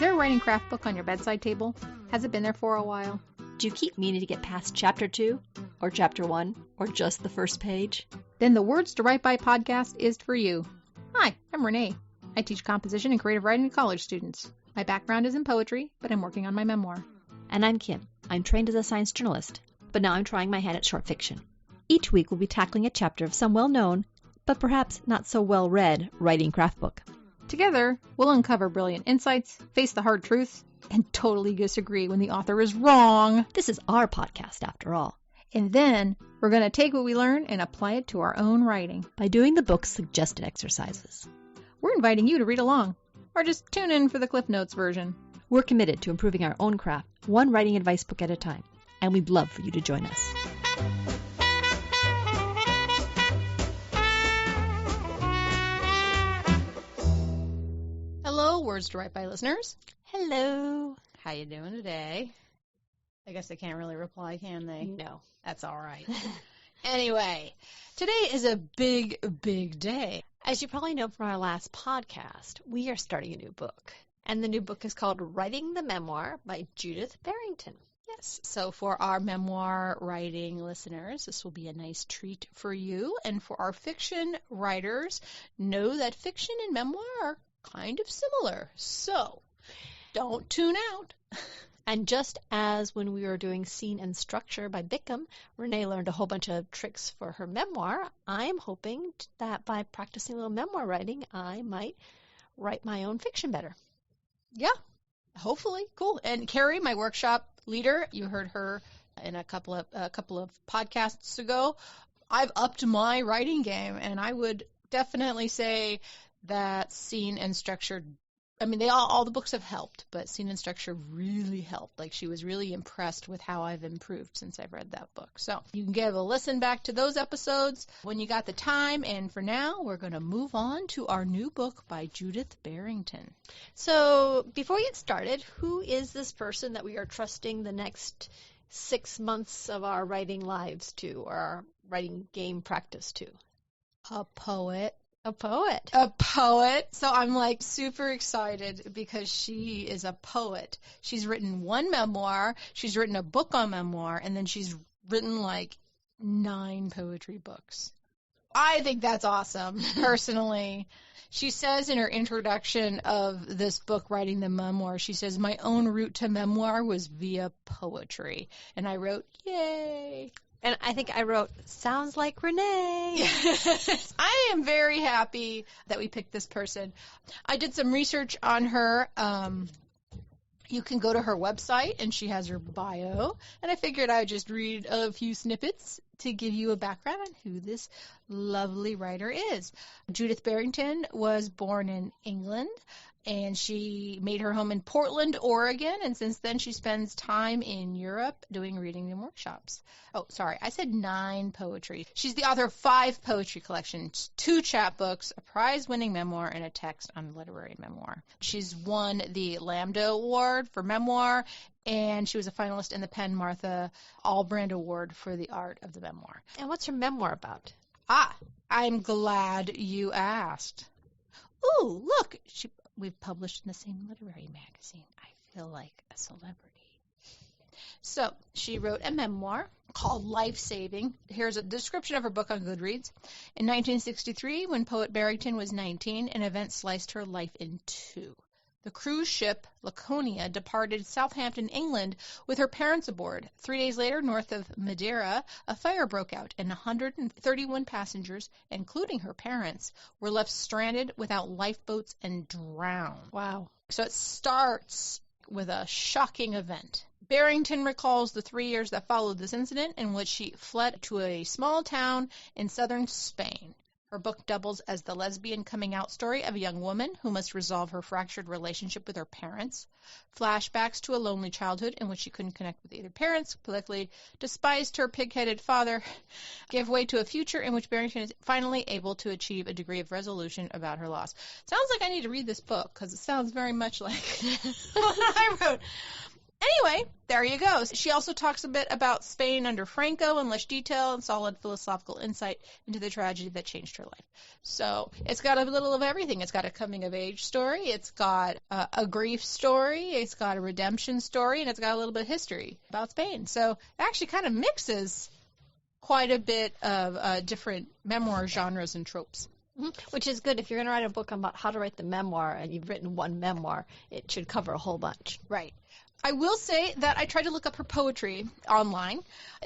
there a writing craft book on your bedside table? Has it been there for a while? Do you keep meaning to get past chapter 2 or chapter 1 or just the first page? Then the Words to Write By podcast is for you. Hi, I'm Renee. I teach composition and creative writing to college students. My background is in poetry, but I'm working on my memoir. And I'm Kim. I'm trained as a science journalist, but now I'm trying my hand at short fiction. Each week we'll be tackling a chapter of some well-known, but perhaps not so well-read writing craft book. Together, we'll uncover brilliant insights, face the hard truths, and totally disagree when the author is wrong. This is our podcast, after all. And then we're going to take what we learn and apply it to our own writing by doing the book's suggested exercises. We're inviting you to read along, or just tune in for the Cliff Notes version. We're committed to improving our own craft, one writing advice book at a time, and we'd love for you to join us. Hello, Words to Write By listeners. Hello. How you doing today? I guess they can't really reply, can they? No. That's all right. Anyway, today is a big, big day. As you probably know from our last podcast, we are starting a new book. And the new book is called Writing the Memoir by Judith Barrington. Yes, so for our memoir writing listeners, this will be a nice treat for you. And for our fiction writers, know that fiction and memoir are kind of similar. So don't tune out. And just as when we were doing Scene and Structure by Bickham, Renee learned a whole bunch of tricks for her memoir, I'm hoping that by practicing a little memoir writing, I might write my own fiction better. Yeah, hopefully. Cool. And Carrie, my workshop leader, you heard her in a couple of podcasts ago. I've upped my writing game, and I would definitely say that Scene and Structure, I mean, all the books have helped, but Scene and Structure really helped. Like, she was really impressed with how I've improved since I've read that book. So you can give a listen back to those episodes when you got the time. And for now, we're going to move on to our new book by Judith Barrington. So before we get started, who is this person that we are trusting the next 6 months of our writing lives to, or our writing game practice to? A poet. A poet. A poet. So I'm like super excited because she is a poet. She's written one memoir, she's written a book on memoir, and then she's written like 9 poetry books. I think that's awesome, personally. She says in her introduction of this book, Writing the Memoir, she says, my own route to memoir was via poetry. And I wrote, yay. And I think I wrote, sounds like Renee. Yes. I am very happy that we picked this person. I did some research on her. You can go to her website, and she has her bio. And I figured I'd just read a few snippets to give you a background on who this lovely writer is. Judith Barrington was born in England, and she made her home in Portland, Oregon, and since then she spends time in Europe doing reading and workshops. Oh, sorry, I said 9 poetry. She's the author of 5 poetry collections, 2 chapbooks, a prize-winning memoir, and a text on literary memoir. She's won the Lambda Award for memoir, and she was a finalist in the Penn Martha Albrand Award for the art of the memoir. And what's her memoir about? I'm glad you asked. Ooh, look, we've published in the same literary magazine. I feel like a celebrity. So she wrote a memoir called Life Saving. Here's a description of her book on Goodreads. In 1963, when poet Barrington was 19, an event sliced her life in 2. The cruise ship Laconia departed Southampton, England, with her parents aboard. 3 days later, north of Madeira, a fire broke out, and 131 passengers, including her parents, were left stranded without lifeboats and drowned. Wow. So it starts with a shocking event. Barrington recalls the 3 years that followed this incident, in which she fled to a small town in southern Spain. Her book doubles as the lesbian coming out story of a young woman who must resolve her fractured relationship with her parents. Flashbacks to a lonely childhood in which she couldn't connect with either parents, politically despised her pig-headed father, give way to a future in which Barrington is finally able to achieve a degree of resolution about her loss. Sounds like I need to read this book because it sounds very much like what I wrote. Anyway, there you go. She also talks a bit about Spain under Franco in lush detail and solid philosophical insight into the tragedy that changed her life. So it's got a little of everything. It's got a coming-of-age story. It's got a grief story. It's got a redemption story. And it's got a little bit of history about Spain. So it actually kind of mixes quite a bit of different memoir genres and tropes. Which is good. If you're going to write a book about how to write the memoir and you've written one memoir, it should cover a whole bunch. Right. I will say that I tried to look up her poetry online.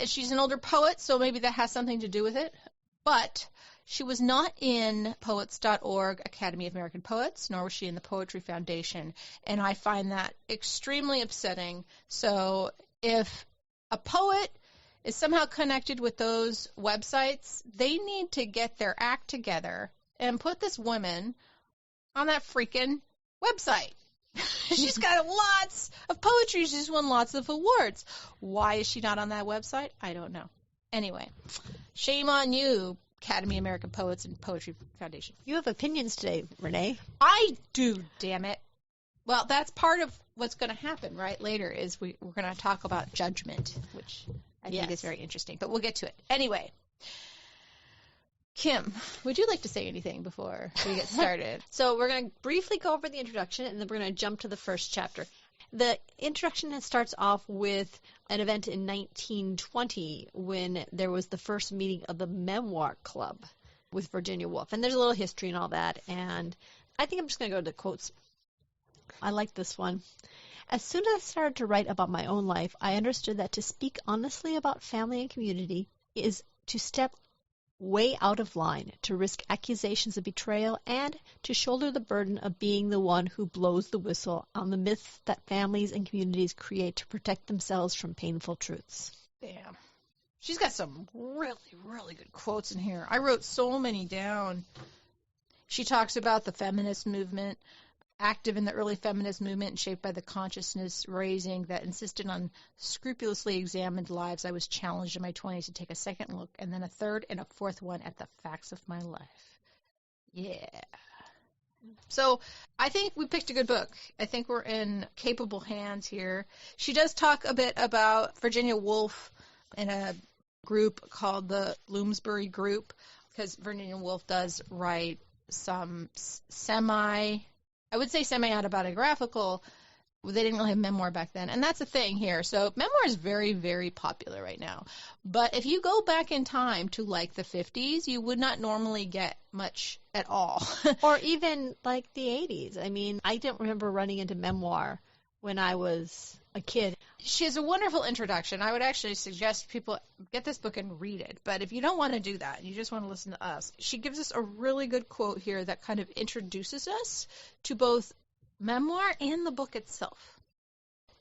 She's an older poet, so maybe that has something to do with it. But she was not in Poets.org, Academy of American Poets, nor was she in the Poetry Foundation. And I find that extremely upsetting. So if a poet is somehow connected with those websites, they need to get their act together and put this woman on that freaking website. She's got lots of poetry. She's won lots of awards. Why is she not on that website? I don't know. Anyway, shame on you, Academy of American Poets and Poetry Foundation. You have opinions today, Renee. I do, damn it. Well, that's part of what's going to happen, right, later, is we're going to talk about judgment, which I think is very interesting. But we'll get to it. Anyway, Kim, would you like to say anything before we get started? So we're going to briefly go over the introduction, and then we're going to jump to the first chapter. The introduction starts off with an event in 1920 when there was the first meeting of the Memoir Club with Virginia Woolf. And there's a little history and all that. And I think I'm just going to go to the quotes. I like this one. As soon as I started to write about my own life, I understood that to speak honestly about family and community is to step way out of line, to risk accusations of betrayal, and to shoulder the burden of being the one who blows the whistle on the myths that families and communities create to protect themselves from painful truths. Damn. She's got some really, really good quotes in here. I wrote so many down. She talks about the feminist movement, active in the early feminist movement and shaped by the consciousness raising that insisted on scrupulously examined lives. I was challenged in my 20s to take a second look and then a third and a fourth one at the facts of my life. Yeah. So I think we picked a good book. I think we're in capable hands here. She does talk a bit about Virginia Woolf in a group called the Bloomsbury Group, because Virginia Woolf does write some semi-autobiographical. They didn't really have memoir back then, and that's a thing here. So memoir is very, very popular right now. But if you go back in time to like the 50s, you would not normally get much at all. Or even like the 80s. I mean, I don't remember running into memoir when I was a kid. She has a wonderful introduction. I would actually suggest people get this book and read it. But if you don't want to do that, you just want to listen to us, she gives us a really good quote here that kind of introduces us to both memoir and the book itself.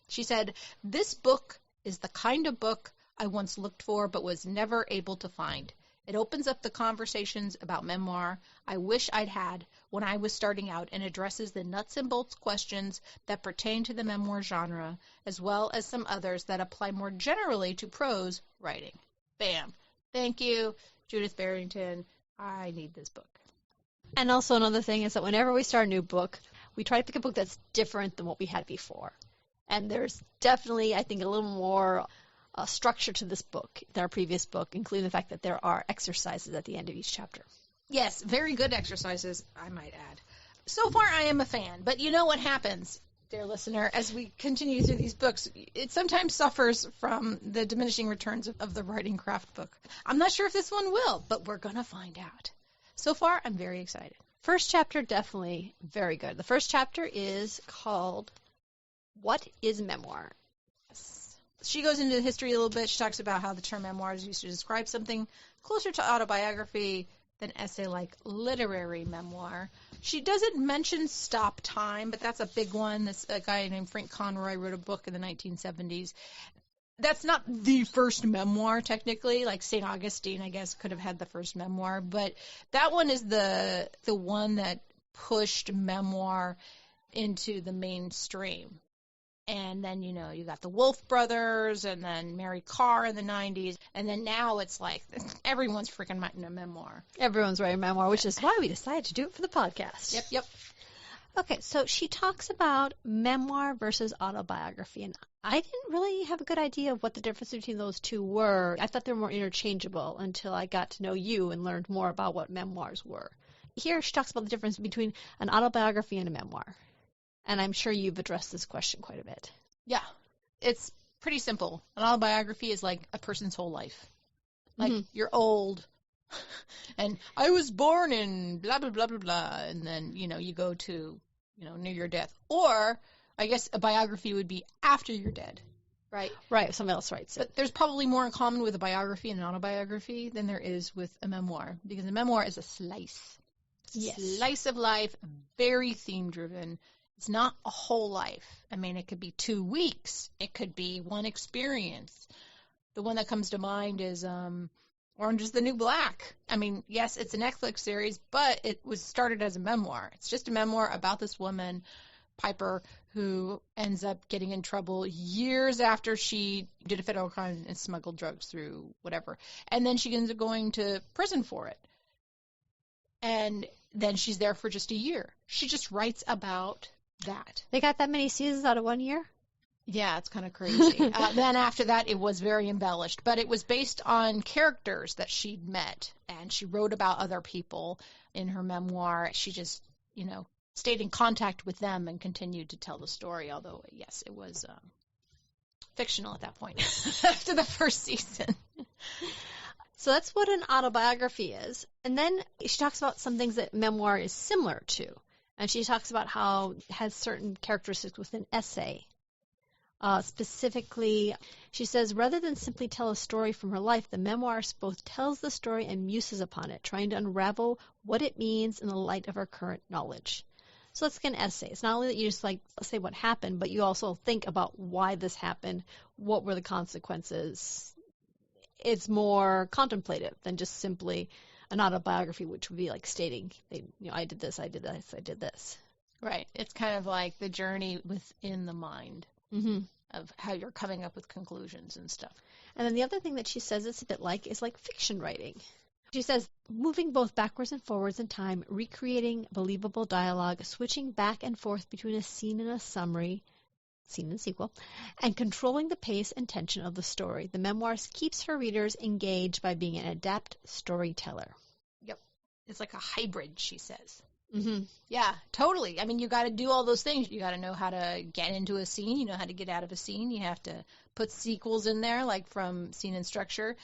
She said, "This book is the kind of book I once looked for but was never able to find. It opens up the conversations about memoir I wish I'd had when I was starting out and addresses the nuts and bolts questions that pertain to the memoir genre, as well as some others that apply more generally to prose writing." Bam. Thank you, Judith Barrington. I need this book. And also another thing is that whenever we start a new book, we try to pick a book that's different than what we had before. And there's definitely, I think, a little more structure to this book than our previous book, including the fact that there are exercises at the end of each chapter. Yes, very good exercises, I might add. So far, I am a fan, but you know what happens, dear listener, as we continue through these books, it sometimes suffers from the diminishing returns of the writing craft book. I'm not sure if this one will, but we're going to find out. So far, I'm very excited. First chapter, definitely very good. The first chapter is called What is Memoir? She goes into the history a little bit. She talks about how the term memoir is used to describe something closer to autobiography than essay-like literary memoir. She doesn't mention Stop Time, but that's a big one. This a guy named Frank Conroy wrote a book in the 1970s. That's not the first memoir, technically. Like St. Augustine, I guess, could have had the first memoir. But that one is the one that pushed memoir into the mainstream. And then, you know, you got the Wolf Brothers and then Mary Carr in the 90s. And then now it's like everyone's freaking writing a memoir. Everyone's writing a memoir, which is why we decided to do it for the podcast. Yep. Okay, so she talks about memoir versus autobiography, and I didn't really have a good idea of what the difference between those two were. I thought they were more interchangeable until I got to know you and learned more about what memoirs were. Here she talks about the difference between an autobiography and a memoir, and I'm sure you've addressed this question quite a bit. Yeah, it's pretty simple. An autobiography is like a person's whole life. Like, you're old, and I was born in blah, blah, blah, blah, blah, and then, you go to, near your death. Or, I guess a biography would be after you're dead, right? Right, somebody else writes it. But there's probably more in common with a biography and an autobiography than there is with a memoir, because a memoir is a slice. Yes. Slice of life, very theme-driven. It's not a whole life. I mean, it could be 2 weeks. It could be one experience. The one that comes to mind is Orange is the New Black. I mean, yes, it's a Netflix series, but it was started as a memoir. It's just a memoir about this woman, Piper, who ends up getting in trouble years after she did a federal crime and smuggled drugs through whatever. And then she ends up going to prison for it. And then she's there for just a year. She just writes about that. They got that many seasons out of 1 year? Yeah, it's kind of crazy. Then after that, it was very embellished. But it was based on characters that she'd met. And she wrote about other people in her memoir. She just, stayed in contact with them and continued to tell the story. Although, yes, it was fictional at that point after the first season. So that's what an autobiography is. And then she talks about some things that memoir is similar to. And she talks about how it has certain characteristics with an essay. Specifically, she says, rather than simply tell a story from her life, the memoir both tells the story and muses upon it, trying to unravel what it means in the light of her current knowledge. So that's like an essay. It's not only that you just say what happened, but you also think about why this happened, what were the consequences. It's more contemplative than just simply an autobiography, which would be like stating, I did this, I did this, I did this. Right. It's kind of like the journey within the mind of how you're coming up with conclusions and stuff. And then the other thing that she says it's a bit like is like fiction writing. She says, moving both backwards and forwards in time, recreating believable dialogue, switching back and forth between a scene and a summary, scene and sequel, and controlling the pace and tension of the story. The memoir keeps her readers engaged by being an adept storyteller. Yep. It's like a hybrid, she says. Mm-hmm. Yeah, totally. I mean, you got to do all those things. You got to know how to get into a scene. You know how to get out of a scene. You have to put sequels in there, like from scene and structure.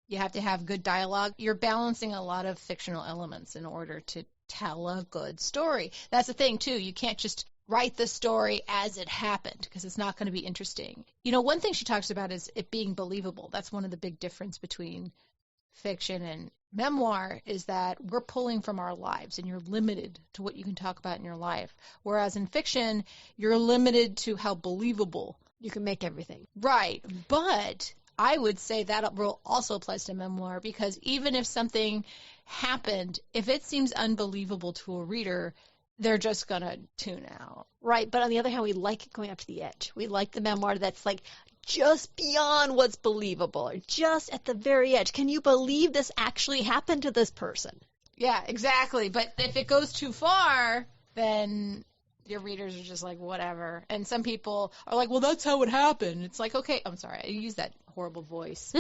You have to have good dialogue. You're balancing a lot of fictional elements in order to tell a good story. That's the thing, too. You can't just write the story as it happened because it's not going to be interesting. One thing she talks about is it being believable. That's one of the big difference between fiction and memoir is that we're pulling from our lives and you're limited to what you can talk about in your life. Whereas in fiction, you're limited to how believable you can make everything. Right. But I would say that rule also applies to memoir because even if something happened, if it seems unbelievable to a reader, they're just going to tune out. Right. But on the other hand, we like it going up to the edge. We like the memoir that's like just beyond what's believable or just at the very edge. Can you believe this actually happened to this person? Yeah, exactly. But if it goes too far, then your readers are just like, whatever. And some people are like, well, that's how it happened. It's like, okay, I'm sorry, I use that horrible voice.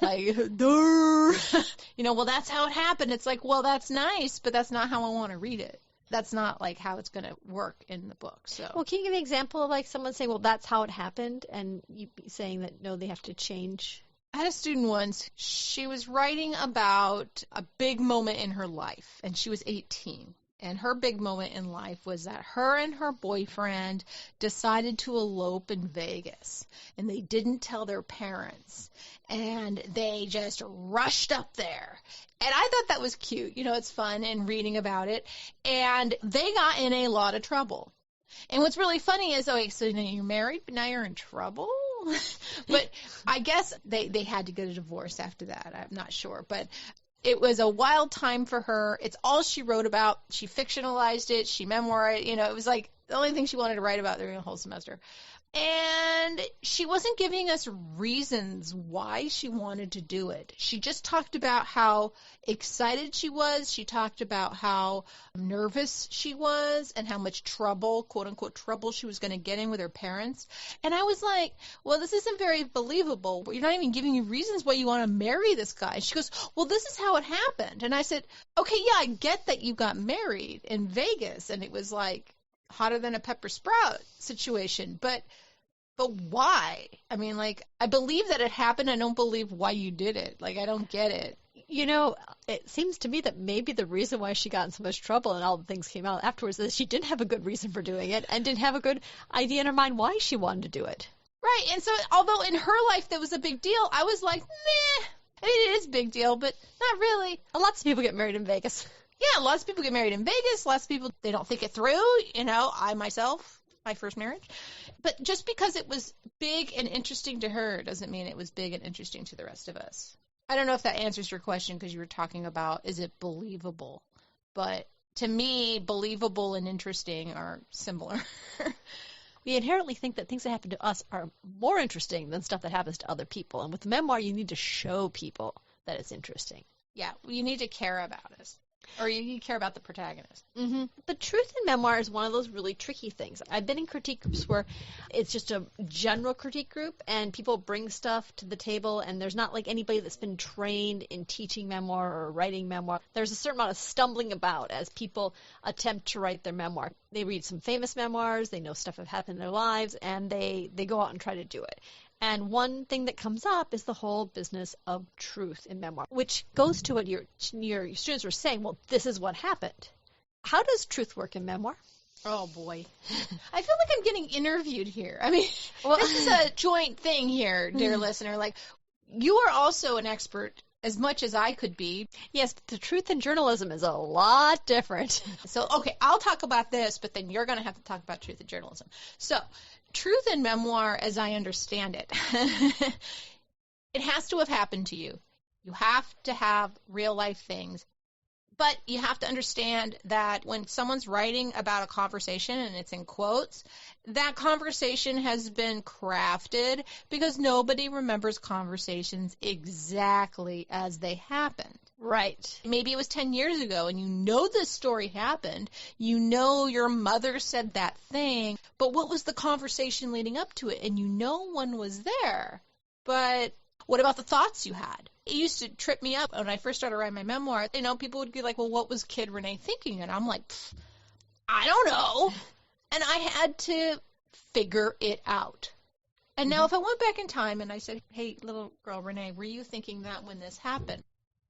Like, well, that's how it happened. It's like, well, that's nice, but that's not how I want to read it. That's not like how it's going to work in the book. So, well, can you give me an example of like someone saying, well, that's how it happened, and you saying that, no, they have to change? I had a student once. She was writing about a big moment in her life, and she was 18. And her big moment in life was that her and her boyfriend decided to elope in Vegas. And they didn't tell their parents. And they just rushed up there. And I thought that was cute. It's fun and reading about it. And they got in a lot of trouble. And what's really funny is, so now you're married, but now you're in trouble? But I guess they had to get a divorce after that. I'm not sure. But it was a wild time for her. It's all she wrote about. She fictionalized it. She memoirized it. It was like The only thing she wanted to write about during the whole semester. And she wasn't giving us reasons why she wanted to do it. She just talked about how excited she was. She talked about how nervous she was and how much trouble, quote unquote, trouble she was going to get in with her parents. And I was like, well, this isn't very believable. You're not even giving me reasons why you want to marry this guy. She goes, well, this is how it happened. And I said, okay, yeah, I get that you got married in Vegas and it was like hotter than a pepper sprout situation, but why? I mean, like, I believe that it happened. I don't believe why you did it. Like, I don't get it. You know, it seems to me that maybe the reason why she got in so much trouble and all the things came out afterwards is she didn't have a good reason for doing it and didn't have a good idea in her mind why she wanted to do it. Right. And so, although in her life that was a big deal, I was like, meh. I mean, it is a big deal, but not really. Lots of people get married in Vegas. Yeah, lots of people get married in Vegas. Lots of people, they don't think it through. You know, I myself, my first marriage. But just because it was big and interesting to her doesn't mean it was big and interesting to the rest of us. I don't know if that answers your question because you were talking about, is it believable? But to me, believable and interesting are similar. We inherently think that things that happen to us are more interesting than stuff that happens to other people. And with memoir, you need to show people that it's interesting. Yeah, you need to care about us. Or you care about the protagonist. Mm-hmm. The truth in memoir is one of those really tricky things. I've been in critique groups where it's just a general critique group and people bring stuff to the table and there's not like anybody that's been trained in teaching memoir or writing memoir. There's a certain amount of stumbling about as people attempt to write their memoir. They read some famous memoirs, they know stuff that happened in their lives, and they go out and try to do it. And one thing that comes up is the whole business of truth in memoir, which goes to what your students were saying, well, this is what happened. How does truth work in memoir? Oh, boy. I feel like I'm getting interviewed here. I mean, well, this is a joint thing here, dear listener. Like, you are also an expert as much as I could be. Yes, but the truth in journalism is a lot different. So, okay, I'll talk about this, but then you're going to have to talk about truth in journalism. So, truth in memoir, as I understand it, it has to have happened to you. You have to have real life things. But you have to understand that when someone's writing about a conversation and it's in quotes, that conversation has been crafted because nobody remembers conversations exactly as they happened. Right. Maybe it was 10 years ago and you know this story happened. You know your mother said that thing, but what was the conversation leading up to it? And you know one was there. But what about the thoughts you had? It used to trip me up when I first started writing my memoir. You know, people would be like, well, what was Kid Renee thinking? And I'm like, I don't know. And I had to figure it out. And now if I went back in time and I said, hey, little girl Renee, were you thinking that when this happened?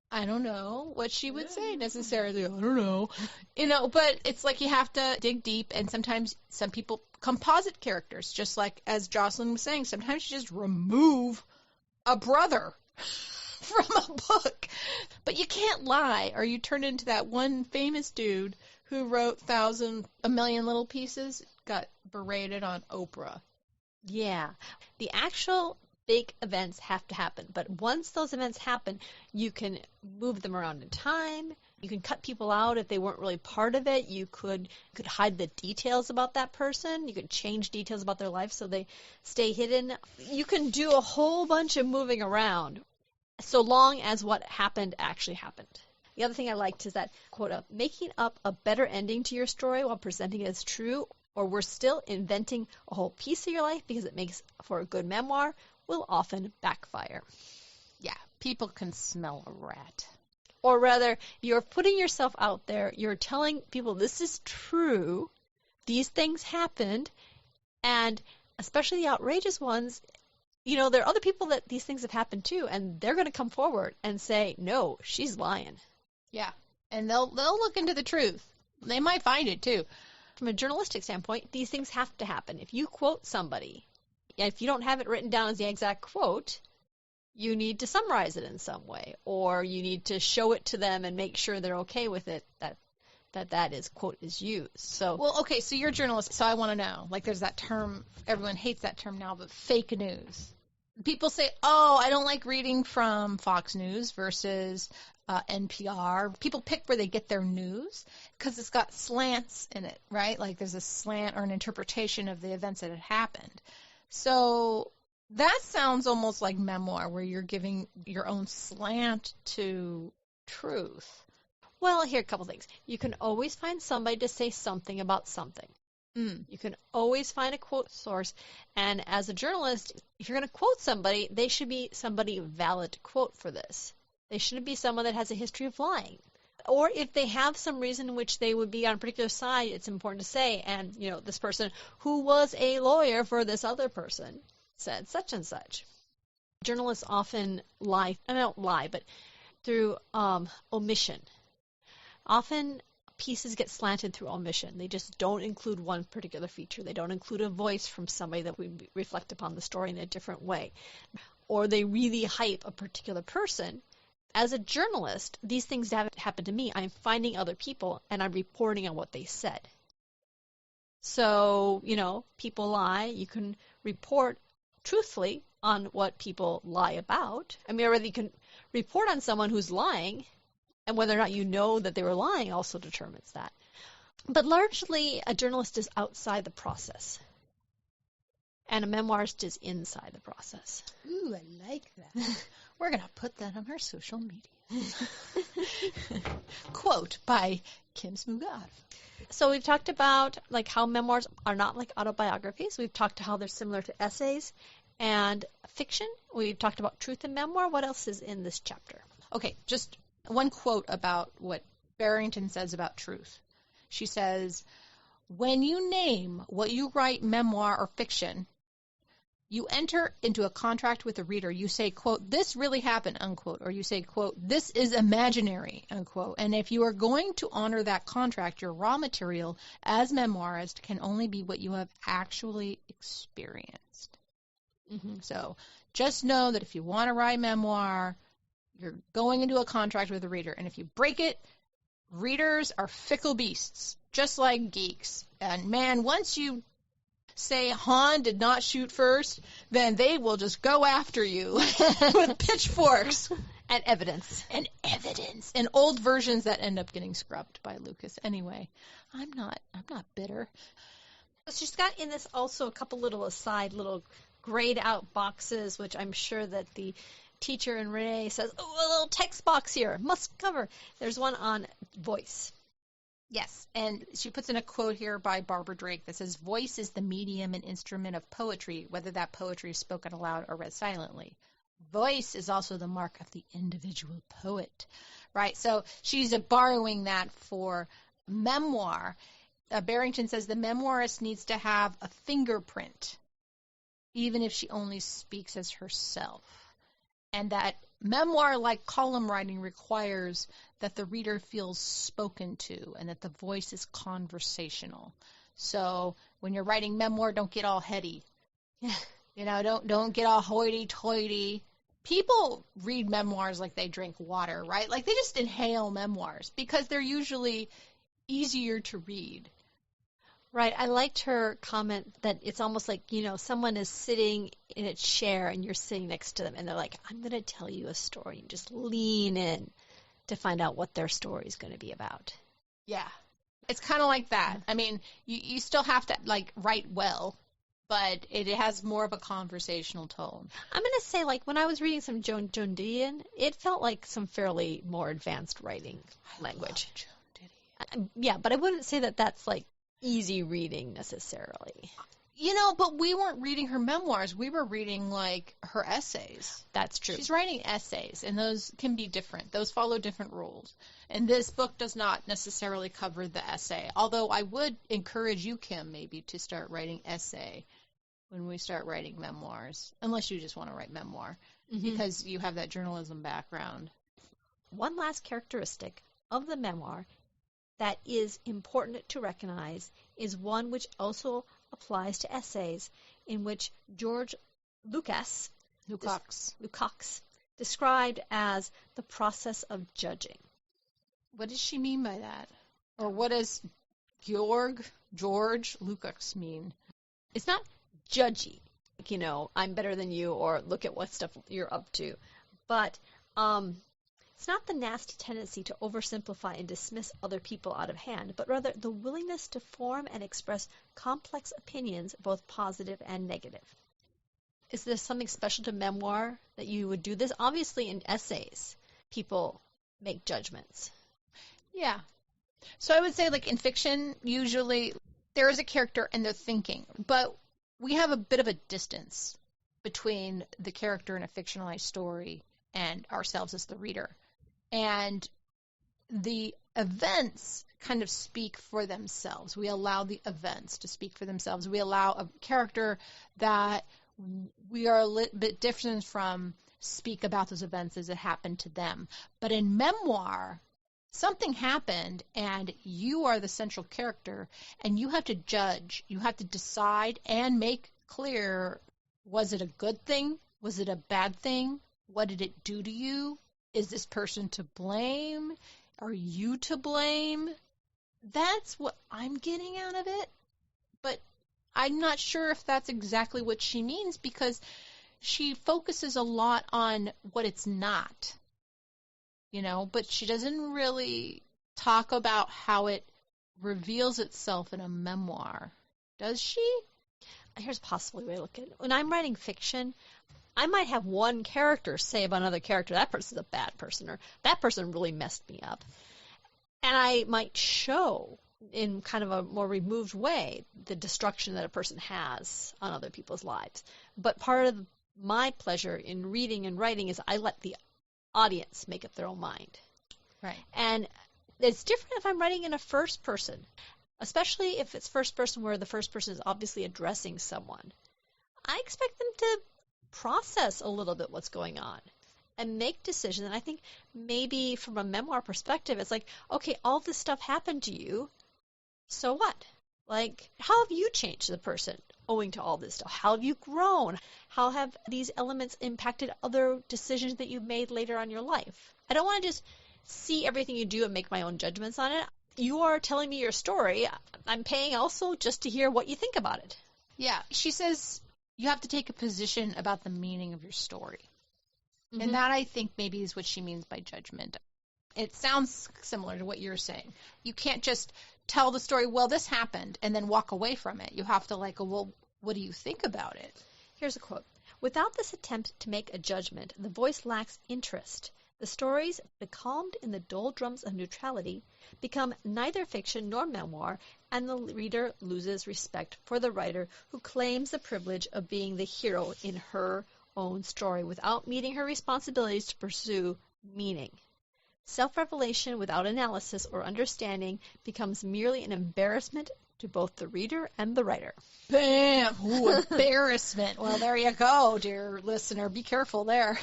I don't know what she would say necessarily. I don't know. You know, but it's like you have to dig deep. And sometimes some people composite characters, just like as Jocelyn was saying, sometimes you just remove a brother from a book. But you can't lie or you turn into that one famous dude who wrote A Million Little Pieces, got berated on Oprah. Yeah. The actual big events have to happen. But once those events happen, you can move them around in time. You can cut people out if they weren't really part of it. You could hide the details about that person. You could change details about their life so they stay hidden. You can do a whole bunch of moving around so long as what happened actually happened. The other thing I liked is that, quote, making up a better ending to your story while presenting it as true, or worse still, inventing a whole piece of your life because it makes for a good memoir, will often backfire. Yeah, people can smell a rat. Or rather, you're putting yourself out there. You're telling people this is true. These things happened. And especially the outrageous ones, you know, there are other people that these things have happened to, and they're going to come forward and say, no, she's lying. Yeah, and they'll look into the truth. They might find it, too. From a journalistic standpoint, these things have to happen. If you quote somebody, if you don't have it written down as the exact quote, you need to summarize it in some way, or you need to show it to them and make sure they're okay with it, that is, quote, is used. So, well, okay, so you're a journalist, so I want to know, like there's that term, everyone hates that term now, but fake news. People say, oh, I don't like reading from Fox News versus NPR. People pick where they get their news because it's got slants in it, right? Like there's a slant or an interpretation of the events that had happened. So that sounds almost like memoir, where you're giving your own slant to truth. Well, here are a couple things. You can always find somebody to say something about something. You can always find a quote source. And as a journalist, if you're going to quote somebody, they should be somebody valid to quote for this. They shouldn't be someone that has a history of lying. Or if they have some reason in which they would be on a particular side, it's important to say, and, you know, this person who was a lawyer for this other person said such and such. Journalists often lie, I don't lie, but through omission. Often pieces get slanted through omission. They just don't include one particular feature. They don't include a voice from somebody that would reflect upon the story in a different way. Or they really hype a particular person. As a journalist, these things haven't happened to me. I'm finding other people and I'm reporting on what they said. So, you know, people lie. You can report truthfully on what people lie about. I mean, or whether you can report on someone who's lying, and whether or not you know that they were lying also determines that. But largely, a journalist is outside the process. And a memoirist is inside the process. Ooh, I like that. We're going to put that on our social media. Quote by Kim Smugad. So we've talked about like how memoirs are not like autobiographies. We've talked how they're similar to essays and fiction. We've talked about truth in memoir. What else is in this chapter? Okay, just one quote about what Barrington says about truth. She says, when you name what you write memoir or fiction, you enter into a contract with the reader. You say, quote, this really happened, unquote, or you say, quote, this is imaginary, unquote. And if you are going to honor that contract, your raw material as memoirist can only be what you have actually experienced. So just know that if you want to write memoir, you're going into a contract with the reader. And if you break it, readers are fickle beasts, just like geeks. And man, once you say Han did not shoot first, then they will just go after you with pitchforks. And evidence. And old versions that end up getting scrubbed by Lucas. Anyway, I'm not bitter. She's got in this also a couple little aside, little grayed out boxes, which I'm sure that the teacher in Renee says, oh, a little text box here, must cover. There's one on voice. Yes, and she puts in a quote here by Barbara Drake that says, voice is the medium and instrument of poetry, whether that poetry is spoken aloud or read silently. Voice is also the mark of the individual poet, right? So she's borrowing that for memoir. Barrington says the memoirist needs to have a fingerprint, even if she only speaks as herself. And that memoir, like column writing, requires that the reader feels spoken to and that the voice is conversational. So when you're writing memoir, don't get all heady. You know, don't get all hoity-toity. People read memoirs like they drink water, right? Like they just inhale memoirs because they're usually easier to read. Right. I liked her comment that it's almost like, you know, someone is sitting in a chair and you're sitting next to them and they're like, I'm going to tell you a story. You just lean in to find out what their story is going to be about. Yeah. It's kind of like that. I mean, you still have to, like, write well, but it has more of a conversational tone. I'm going to say, like, when I was reading some Joan Didion, it felt like some fairly more advanced writing language. Joan Didion. Yeah, but I wouldn't say that that's, like, easy reading necessarily. You know, but we weren't reading her memoirs. We were reading, like, her essays. That's true. She's writing essays, and those can be different. Those follow different rules. And this book does not necessarily cover the essay, although I would encourage you, Kim, maybe to start writing essay when we start writing memoirs, unless you just want to write memoir, because you have that journalism background. One last characteristic of the memoir that is important to recognize is one which also applies to essays, in which George Lukács described as the process of judging. What does she mean by that? Or what does George Lukács mean? It's not judgy, like, you know, I'm better than you, or look at what stuff you're up to. But It's not the nasty tendency to oversimplify and dismiss other people out of hand, but rather the willingness to form and express complex opinions, both positive and negative. Is there something special to memoir that you would do this? Obviously, in essays, people make judgments. Yeah. So I would say, like, in fiction, usually there is a character and they're thinking, but we have a bit of a distance between the character in a fictionalized story and ourselves as the reader. And the events kind of speak for themselves. We allow the events to speak for themselves. We allow a character that we are a little bit different from speak about those events as it happened to them. But in memoir, something happened and you are the central character and you have to judge. You have to decide and make clear, was it a good thing? Was it a bad thing? What did it do to you? Is this person to blame? Are you to blame? That's what I'm getting out of it. But I'm not sure if that's exactly what she means, because she focuses a lot on what it's not, but she doesn't really talk about how it reveals itself in a memoir. Does she? Here's a possible way to look at it. When I'm writing fiction, I might have one character say about another character, that person's a bad person, or that person really messed me up. And I might show in kind of a more removed way the destruction that a person has on other people's lives. But part of my pleasure in reading and writing is I let the audience make up their own mind. Right. And it's different if I'm writing in a first person, especially if it's first person where the first person is obviously addressing someone. I expect them to process a little bit what's going on and make decisions. And I think maybe from a memoir perspective, it's like, okay, all this stuff happened to you. So what? Like, how have you changed the person owing to all this stuff? How have you grown? How have these elements impacted other decisions that you've made later on in your life? I don't want to just see everything you do and make my own judgments on it. You are telling me your story. I'm paying also just to hear what you think about it. Yeah. She says you have to take a position about the meaning of your story. Mm-hmm. And that, I think, maybe is what she means by judgment. It sounds similar to what you're saying. You can't just tell the story, well, this happened, and then walk away from it. You have to, well, what do you think about it? Here's a quote. Without this attempt to make a judgment, the voice lacks interest. The stories, becalmed in the doldrums of neutrality, become neither fiction nor memoir, and the reader loses respect for the writer who claims the privilege of being the hero in her own story without meeting her responsibilities to pursue meaning. Self-revelation without analysis or understanding becomes merely an embarrassment to both the reader and the writer. Bam! Ooh, embarrassment. Well, there you go, dear listener. Be careful there.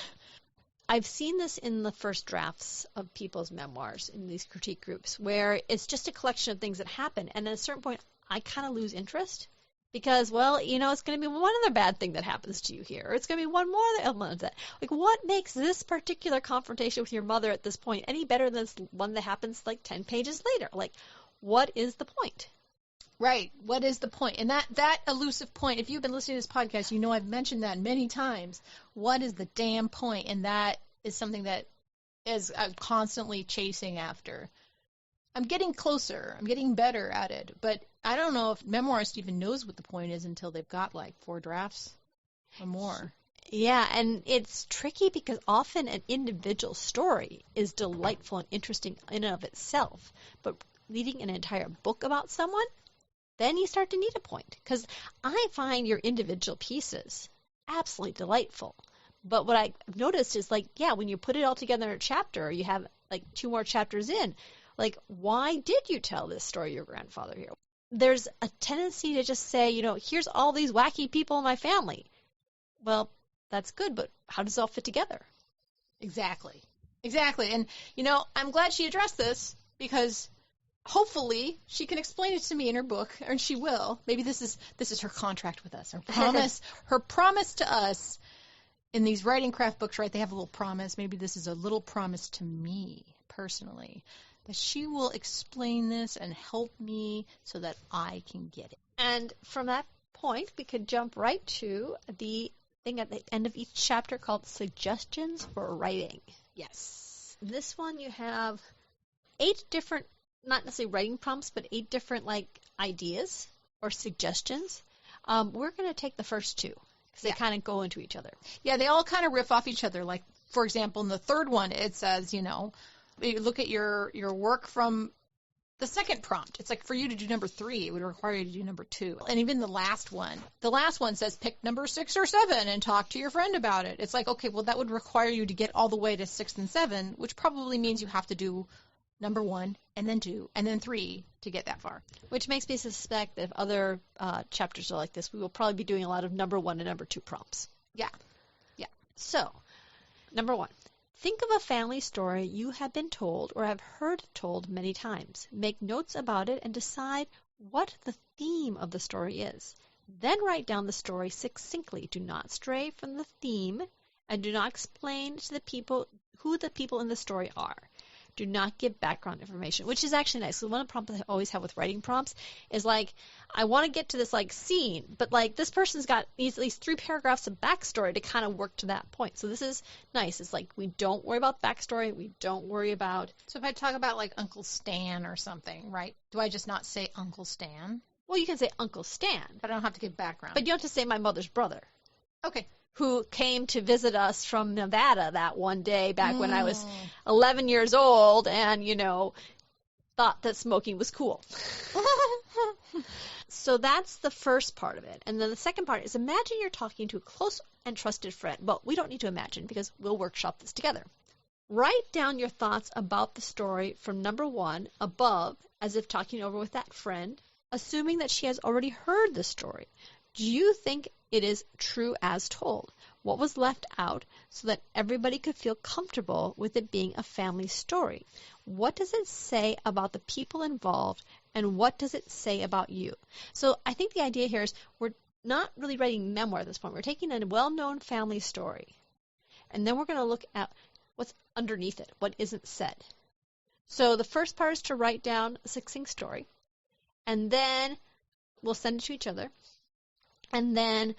I've seen this in the first drafts of people's memoirs in these critique groups, where it's just a collection of things that happen, and at a certain point, I kind of lose interest. Because, well, it's going to be one other bad thing that happens to you here. Or it's going to be one more element of that. Like, what makes this particular confrontation with your mother at this point any better than one that happens, 10 pages later? Like, what is the point? Right. What is the point? And that elusive point, if you've been listening to this podcast, I've mentioned that many times. What is the damn point? And that is something that is I'm constantly chasing after. I'm getting closer. I'm getting better at it. But I don't know if memoirist even knows what the point is until they've got 4 drafts or more. Yeah, and it's tricky because often an individual story is delightful and interesting in and of itself. But reading an entire book about someone, then you start to need a point. Because I find your individual pieces absolutely delightful. But what I've noticed is, when you put it all together in a chapter, you have 2 more chapters in, why did you tell this story to your grandfather here? There's a tendency to just say, here's all these wacky people in my family. Well, that's good, but how does it all fit together? Exactly. And, I'm glad she addressed this because hopefully she can explain it to me in her book, and she will. Maybe this is her contract with us, her promise to us. In these writing craft books, right, they have a little promise. Maybe this is a little promise to me personally, that she will explain this and help me so that I can get it. And from that point, we could jump right to the thing at the end of each chapter called Suggestions for Writing. Yes. this one you have 8 different, not necessarily writing prompts, but 8 different ideas or suggestions. We're going to take the first 2 because they kind of go into each other. Yeah, they all kind of riff off each other. Like, for example, in the third one, it says, you look at your work from the second prompt. It's like for you to do number 3, it would require you to do number 2. And even the last one says pick number 6 or 7 and talk to your friend about it. It's like, okay, well, that would require you to get all the way to 6 and 7, which probably means you have to do number 1 and then 2 and then 3 to get that far. Which makes me suspect that if other chapters are like this, we will probably be doing a lot of number 1 and number 2 prompts. Yeah. So, number 1. Think of a family story you have been told or have heard told many times. Make notes about it and decide what the theme of the story is. Then write down the story succinctly. Do not stray from the theme and do not explain to the people who the people in the story are. Do not give background information, which is actually nice. So one of the prompts I always have with writing prompts is I want to get to this scene, but this person's needs at least 3 paragraphs of backstory to kind of work to that point. So this is nice. It's we don't worry about backstory. We don't worry about. So if I talk about Uncle Stan or something, right? Do I just not say Uncle Stan? Well, you can say Uncle Stan, but I don't have to give background. But you don't have to say my mother's brother. Okay. Who came to visit us from Nevada that one day back when I was 11 years old and, thought that smoking was cool. So that's the first part of it. And then the second part is imagine you're talking to a close and trusted friend. But we don't need to imagine because we'll workshop this together. Write down your thoughts about the story from number 1 above as if talking over with that friend, assuming that she has already heard the story. Do you think it is true as told? What was left out so that everybody could feel comfortable with it being a family story? What does it say about the people involved, and what does it say about you? So I think the idea here is we're not really writing memoir at this point. We're taking a well-known family story, and then we're going to look at what's underneath it, what isn't said. So the first part is to write down a succinct story, and then we'll send it to each other. And then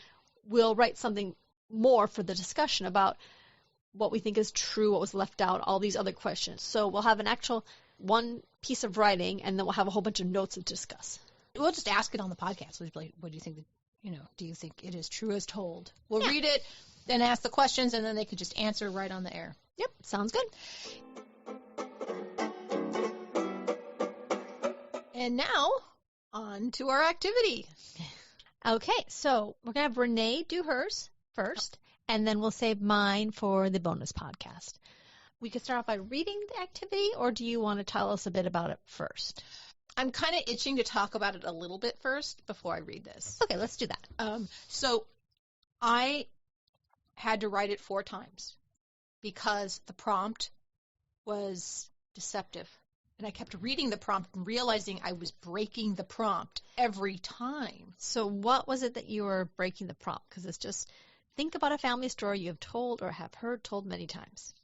we'll write something more for the discussion about what we think is true, what was left out, all these other questions. So we'll have an actual one piece of writing, and then we'll have a whole bunch of notes to discuss. We'll just ask it on the podcast. What do you think? Do you think it is true as told? We'll read it, then ask the questions, and then they could just answer right on the air. Yep, sounds good. And now, on to our activity. Okay, so we're going to have Renee do hers first, and then we'll save mine for the bonus podcast. We could start off by reading the activity, or do you want to tell us a bit about it first? I'm kind of itching to talk about it a little bit first before I read this. Okay, let's do that. So I had to write it 4 times because the prompt was deceptive. And I kept reading the prompt and realizing I was breaking the prompt every time. So what was it that you were breaking the prompt? Because it's just, think about a family story you have told or have heard told many times.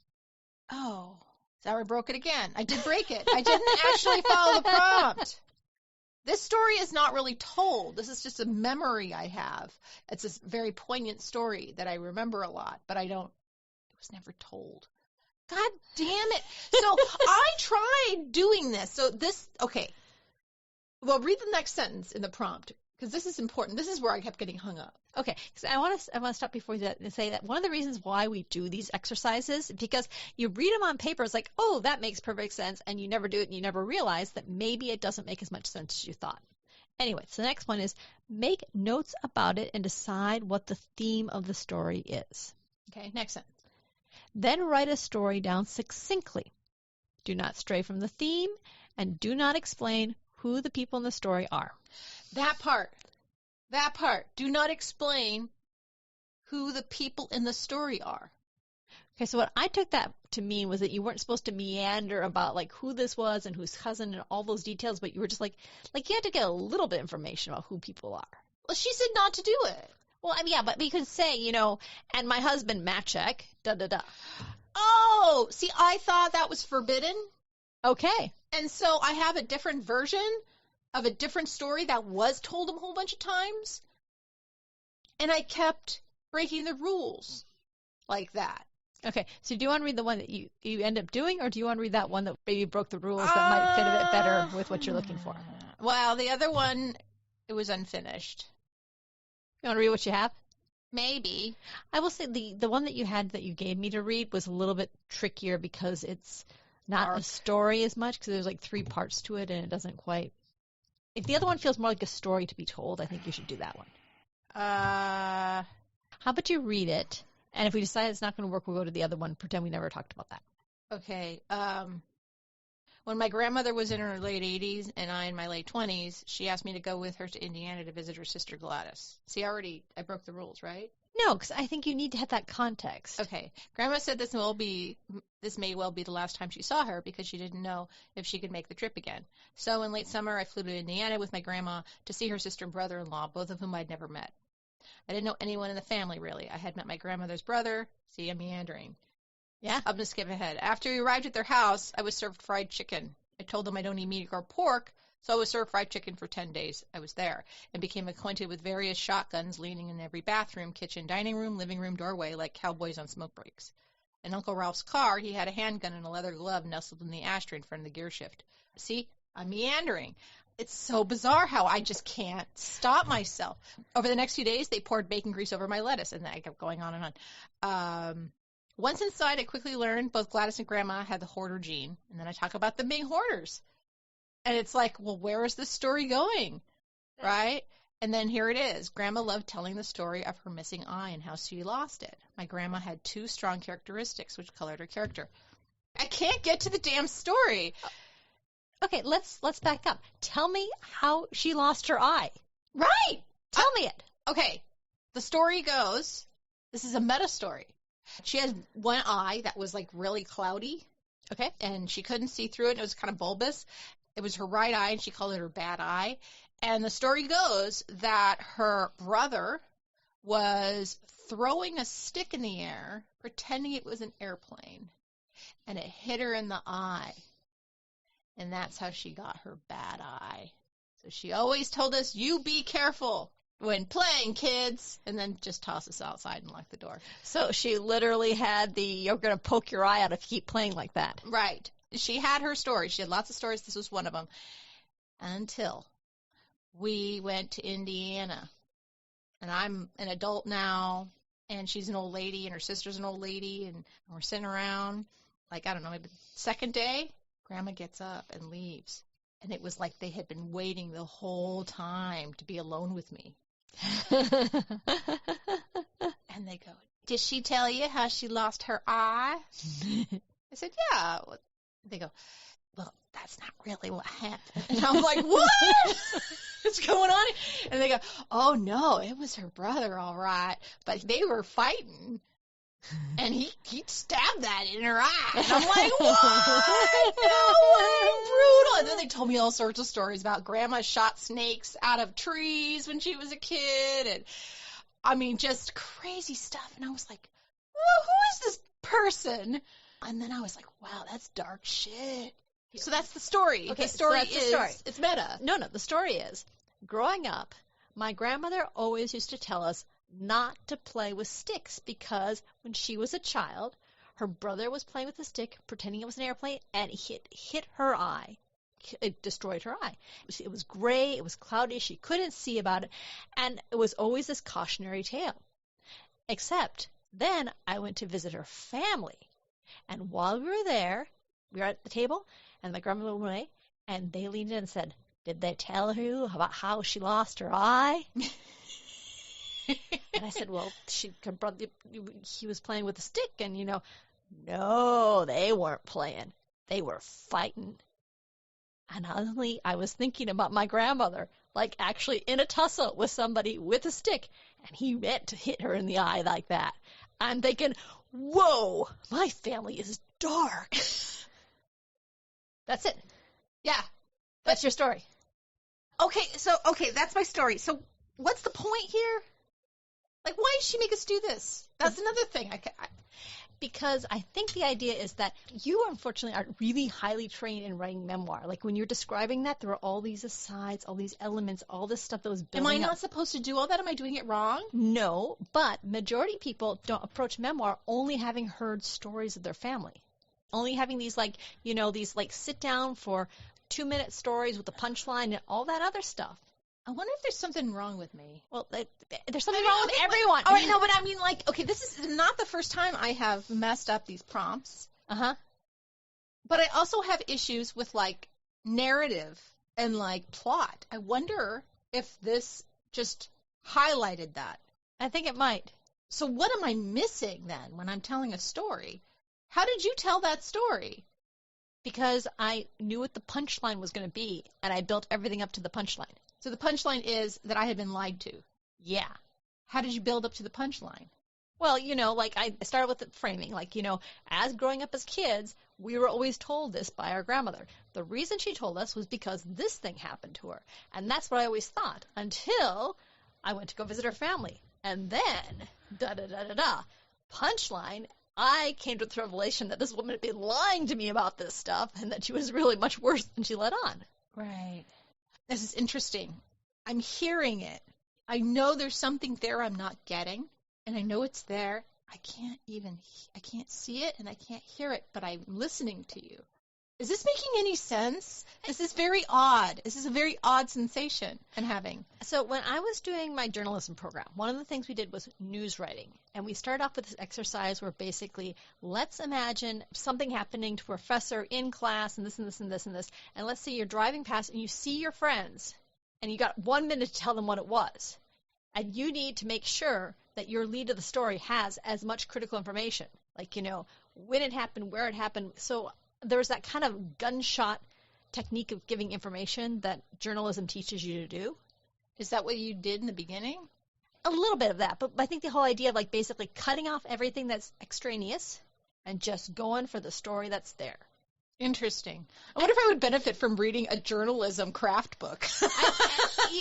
Oh, so I broke it again. I did break it. I didn't actually follow the prompt. This story is not really told. This is just a memory I have. It's a very poignant story that I remember a lot, but it was never told. God damn it. So I tried doing this. So okay. Well, read the next sentence in the prompt, because this is important. This is where I kept getting hung up. Okay, because I want to stop before that and say that one of the reasons why we do these exercises is because you read them on paper, it's like, oh, that makes perfect sense, and you never do it, and you never realize that maybe it doesn't make as much sense as you thought. Anyway, so the next one is make notes about it and decide what the theme of the story is. Okay, next sentence. Then write a story down succinctly. Do not stray from the theme, and do not explain who the people in the story are. That part. Do not explain who the people in the story are. Okay, so what I took that to mean was that you weren't supposed to meander about who this was and whose cousin and all those details, but you were just like you had to get a little bit of information about who people are. Well, she said not to do it. Well, I mean, yeah, but we could say, and my husband, Matchek, da-da-da. Oh, see, I thought that was forbidden. Okay. And so I have a different version of a different story that was told a whole bunch of times. And I kept breaking the rules like that. Okay, so do you want to read the one that you end up doing, or do you want to read that one that maybe broke the rules that might fit a bit better with what you're looking for? Well, the other one, it was unfinished. You want to read what you have? Maybe. I will say the one that you had that you gave me to read was a little bit trickier because it's not a story as much, because there's like 3 parts to it and it doesn't quite. If the other one feels more like a story to be told, I think you should do that one. How about you read it? And if we decide it's not going to work, we'll go to the other one. Pretend we never talked about that. Okay. When my grandmother was in her late 80s and I in my late 20s, she asked me to go with her to Indiana to visit her sister Gladys. See, I broke the rules, right? No, because I think you need to have that context. Okay. Grandma said this may well be the last time she saw her because she didn't know if she could make the trip again. So in late summer, I flew to Indiana with my grandma to see her sister and brother-in-law, both of whom I'd never met. I didn't know anyone in the family, really. I had met my grandmother's brother. See, I'm meandering. Yeah. I'm going to skip ahead. After we arrived at their house, I was served fried chicken. I told them I don't eat meat or pork, so I was served fried chicken for 10 days. I was there and became acquainted with various shotguns leaning in every bathroom, kitchen, dining room, living room, doorway, like cowboys on smoke breaks. In Uncle Ralph's car, he had a handgun and a leather glove nestled in the ashtray in front of the gear shift. See, I'm meandering. It's so bizarre how I just can't stop myself. Over the next few days, they poured bacon grease over my lettuce, and I kept going on and on. Once inside, I quickly learned both Gladys and Grandma had the hoarder gene, and then I talk about them being hoarders. And it's like, well, where is this story going, right? And then here it is. Grandma loved telling the story of her missing eye and how she lost it. My grandma had 2 strong characteristics which colored her character. I can't get to the damn story. Okay, let's back up. Tell me how she lost her eye. Right. Tell me it. Okay. The story goes, this is a meta story. She had one eye that was like really cloudy. Okay. And she couldn't see through it. It was kind of bulbous. It was her right eye, and she called it her bad eye. And the story goes that her brother was throwing a stick in the air, pretending it was an airplane, and it hit her in the eye. And that's how she got her bad eye. So she always told us, you be careful when playing, kids, and then just toss us outside and lock the door. So she literally had you're going to poke your eye out if you keep playing like that. Right. She had her stories. She had lots of stories. This was one of them. Until we went to Indiana. And I'm an adult now, and she's an old lady, and her sister's an old lady, and we're sitting around, like, I don't know, maybe the second day, Grandma gets up and leaves. And it was like they had been waiting the whole time to be alone with me. And they go, did she tell you how she lost her eye? I said, yeah. They go, well, that's not really what happened. And I'm like, what? What's going on? And they go, oh, no, it was her brother, all right. But they were fighting. And he stabbed that in her eye. And I'm like, what? No way, brutal. And then they told me all sorts of stories about Grandma shot snakes out of trees when she was a kid. And, I mean, just crazy stuff. And I was like, well, who is this person? And then I was like, wow, that's dark shit. So that's the story. Okay, the story so that's the story. It's meta. No, the story is, growing up, my grandmother always used to tell us not to play with sticks because when she was a child, her brother was playing with a stick, pretending it was an airplane, and it hit her eye. It destroyed her eye. It was gray, it was cloudy, she couldn't see about it, and it was always this cautionary tale. Except then I went to visit her family, and while we were there, we were at the table, and my grandmother went away, and they leaned in and said, did they tell you about how she lost her eye? And I said, well, he was playing with a stick, and, no, they weren't playing. They were fighting. And suddenly I was thinking about my grandmother, like actually in a tussle with somebody with a stick, and he meant to hit her in the eye like that. I'm thinking, whoa, my family is dark. That's it. Yeah. That's your story. Okay, that's my story. So what's the point here? Like, why did she make us do this? That's another thing. Because I think the idea is that you, unfortunately, are really highly trained in writing memoir. Like, when you're describing that, there are all these asides, all these elements, all this stuff that was building up. Am I not supposed to do all that? Am I doing it wrong? No, but majority of people don't approach memoir only having heard stories of their family. Only having these, like, you know, these, like, sit down for 2-minute stories with a punchline and all that other stuff. I wonder if there's something wrong with me. Well, there's something wrong with everyone. All right, no, but I mean, like, okay, this is not the first time I have messed up these prompts. Uh-huh. But I also have issues with, like, narrative and, like, plot. I wonder if this just highlighted that. I think it might. So what am I missing then when I'm telling a story? How did you tell that story? Because I knew what the punchline was going to be, and I built everything up to the punchline. So the punchline is that I had been lied to. Yeah. How did you build up to the punchline? Well, you know, like, I started with the framing. Like, you know, as growing up as kids, we were always told this by our grandmother. The reason she told us was because this thing happened to her. And that's what I always thought until I went to go visit her family. And then, da-da-da-da-da, punchline, I came to the revelation that this woman had been lying to me about this stuff and that she was really much worse than she let on. Right. This is interesting. I'm hearing it. I know there's something there I'm not getting, and I know it's there. I can't see it and I can't hear it, but I'm listening to you. Is this making any sense? This is very odd. This is a very odd sensation I'm having. So when I was doing my journalism program, one of the things we did was news writing. And we started off with this exercise where basically, let's imagine something happening to a professor in class and this and this and this and this. And let's say you're driving past and you see your friends and you got 1 minute to tell them what it was. And you need to make sure that your lead of the story has as much critical information. Like, you know, when it happened, where it happened. So there's that kind of gunshot technique of giving information that journalism teaches you to do. Is that what you did in the beginning? A little bit of that, but I think the whole idea of, like, basically cutting off everything that's extraneous and just going for the story that's there. Interesting. I wonder if I would benefit from reading a journalism craft book.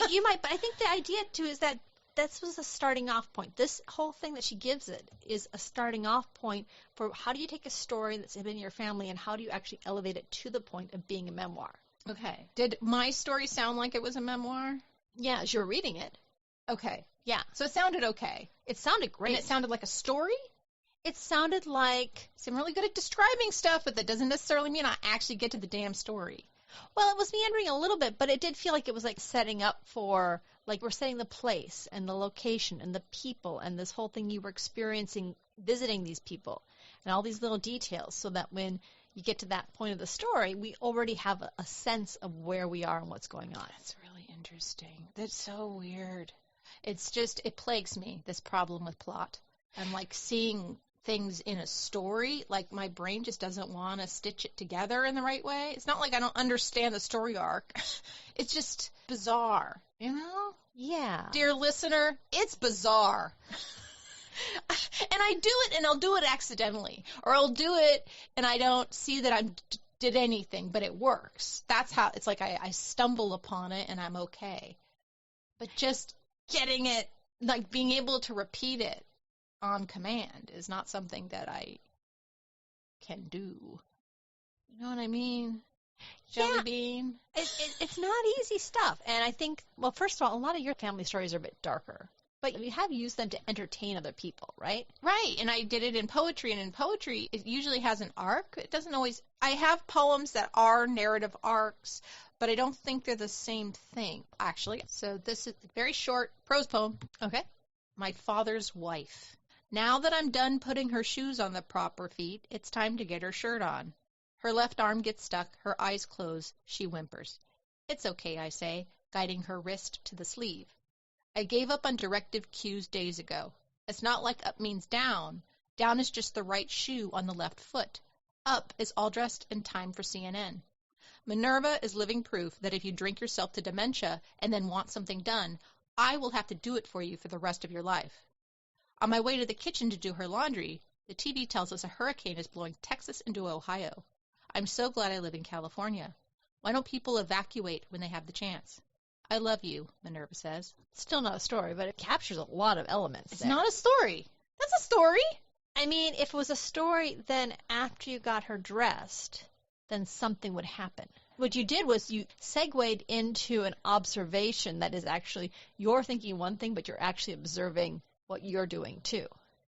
You might, but I think the idea, too, is that this was a starting off point. This whole thing that she gives it is a starting off point for how do you take a story that's been in your family and how do you actually elevate it to the point of being a memoir. Okay. Did my story sound like it was a memoir? Yeah, as you're reading it. Okay. Yeah. So it sounded okay. It sounded great. And it sounded like a story? It sounded like... See, I'm really good at describing stuff, but that doesn't necessarily mean I actually get to the damn story. Well, it was meandering a little bit, but it did feel like it was, like, setting up for, like, we're setting the place and the location and the people and this whole thing you were experiencing visiting these people and all these little details so that when you get to that point of the story, we already have a sense of where we are and what's going on. That's really interesting. That's so weird. It's just, it plagues me, this problem with plot. I'm, like, seeing things in a story, like my brain just doesn't want to stitch it together in the right way. It's not like I don't understand the story arc. It's just bizarre, you know? Yeah. Dear listener, it's bizarre. And I do it, and I'll do it accidentally. Or I'll do it, and I don't see that I did anything, but it works. That's how, it's like I stumble upon it, and I'm okay. But just getting it, like being able to repeat it on command is not something that I can do. You know what I mean? Jelly bean. It's not easy stuff. And I think, well, first of all, a lot of your family stories are a bit darker. But you have used them to entertain other people, right? Right. And I did it in poetry. And in poetry, it usually has an arc. It doesn't always. I have poems that are narrative arcs, but I don't think they're the same thing, actually. So this is a very short prose poem. Okay. My father's wife. Now that I'm done putting her shoes on the proper feet, it's time to get her shirt on. Her left arm gets stuck, her eyes close, she whimpers. It's okay, I say, guiding her wrist to the sleeve. I gave up on directive cues days ago. It's not like up means down. Down is just the right shoe on the left foot. Up is all dressed in time for CNN. Minerva is living proof that if you drink yourself to dementia and then want something done, I will have to do it for you for the rest of your life. On my way to the kitchen to do her laundry, the TV tells us a hurricane is blowing Texas into Ohio. I'm so glad I live in California. Why don't people evacuate when they have the chance? I love you, Minerva says. Still not a story, but it captures a lot of elements. It's not a story. That's a story. I mean, if it was a story, then after you got her dressed, then something would happen. What you did was you segued into an observation that is actually, you're thinking one thing, but you're actually observing what you're doing too.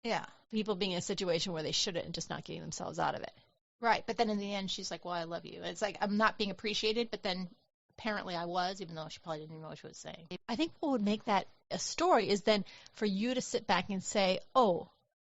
Yeah. People being in a situation where they shouldn't and just not getting themselves out of it. Right. But then in the end, she's like, well, I love you. It's like, I'm not being appreciated, but then apparently I was, even though she probably didn't even know what she was saying. I think what would make that a story is then for you to sit back and say, oh,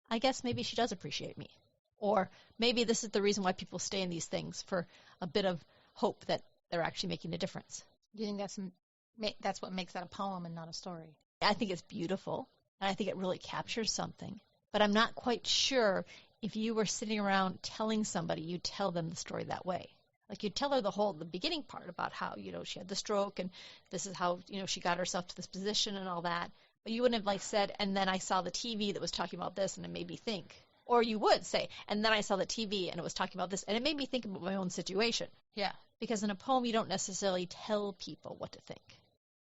I guess maybe she does appreciate me. Or maybe this is the reason why people stay in these things, for a bit of hope that they're actually making a difference. Do you think that's what makes that a poem and not a story? I think it's beautiful, and I think it really captures something. But I'm not quite sure if you were sitting around telling somebody, you'd tell them the story that way. Like you'd tell her the beginning part about how, she had the stroke and this is how, she got herself to this position and all that. But you wouldn't have said, and then I saw the TV that was talking about this and it made me think. Or you would say, and then I saw the TV and it was talking about this and it made me think about my own situation. Yeah. Because in a poem, you don't necessarily tell people what to think.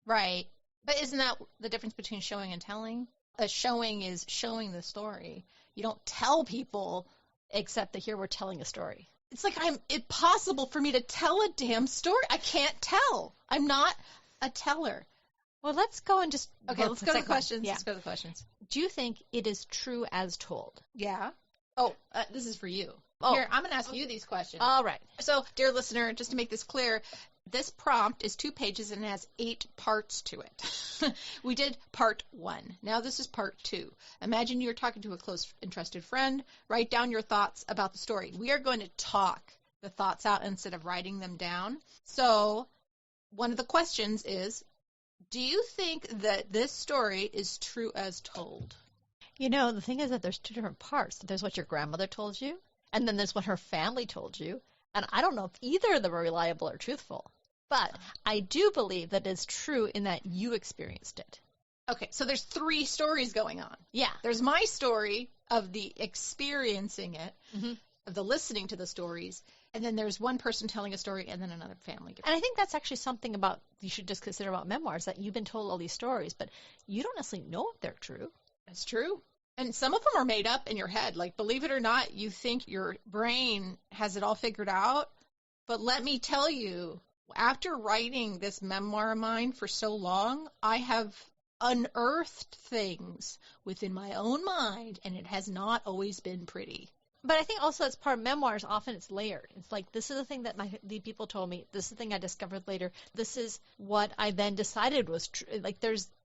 Right. But isn't that the difference between showing and telling? A showing is showing the story. You don't tell people, except that here we're telling a story. It's like it's impossible for me to tell a damn story. I can't tell. I'm not a teller. Well, let's go and just... Okay, let's go to the questions. Yeah. Let's go to the questions. Do you think it is true as told? Yeah. Oh, this is for you. Oh. Here, I'm going to ask you these questions. All right. So, dear listener, just to make this clear, this prompt is 2 pages and it has 8 parts to it. We did part 1. Now this is part 2. Imagine you're talking to a close and trusted friend. Write down your thoughts about the story. We are going to talk the thoughts out instead of writing them down. So, one of the questions is, do you think that this story is true as told? The thing is that there's 2 different parts. There's what your grandmother told you, and then there's what her family told you. And I don't know if either of them are reliable or truthful. But I do believe that it's true in that you experienced it. Okay, so there's 3 stories going on. Yeah. There's my story of the experiencing it, of the listening to the stories, and then there's one person telling a story and then another family. And I think that's actually something about you should just consider about memoirs, that you've been told all these stories, but you don't necessarily know if they're true. That's true. And some of them are made up in your head. Like, believe it or not, you think your brain has it all figured out. But let me tell you, after writing this memoir of mine for so long, I have unearthed things within my own mind, and it has not always been pretty. But I think also that's part of memoirs. Often it's layered. It's like, this is the thing that the people told me. This is the thing I discovered later. This is what I then decided was true. Like,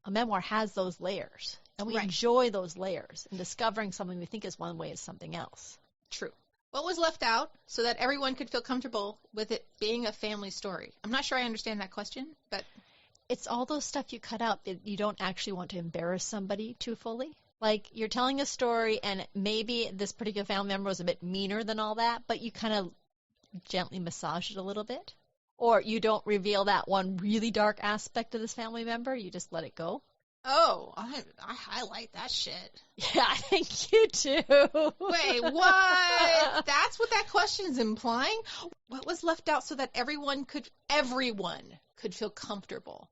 a memoir has those layers. And we enjoy those layers. And discovering something we think is one way is something else. True. What was left out so that everyone could feel comfortable with it being a family story? I'm not sure I understand that question, but... It's all those stuff you cut out. You don't actually want to embarrass somebody too fully. Like, you're telling a story, and maybe this particular family member was a bit meaner than all that, but you kind of gently massage it a little bit. Or you don't reveal that one really dark aspect of this family member. You just let it go. Oh, I highlight that shit. Yeah, I think you do. Wait, what? That's what that question is implying? What was left out so that everyone could feel comfortable?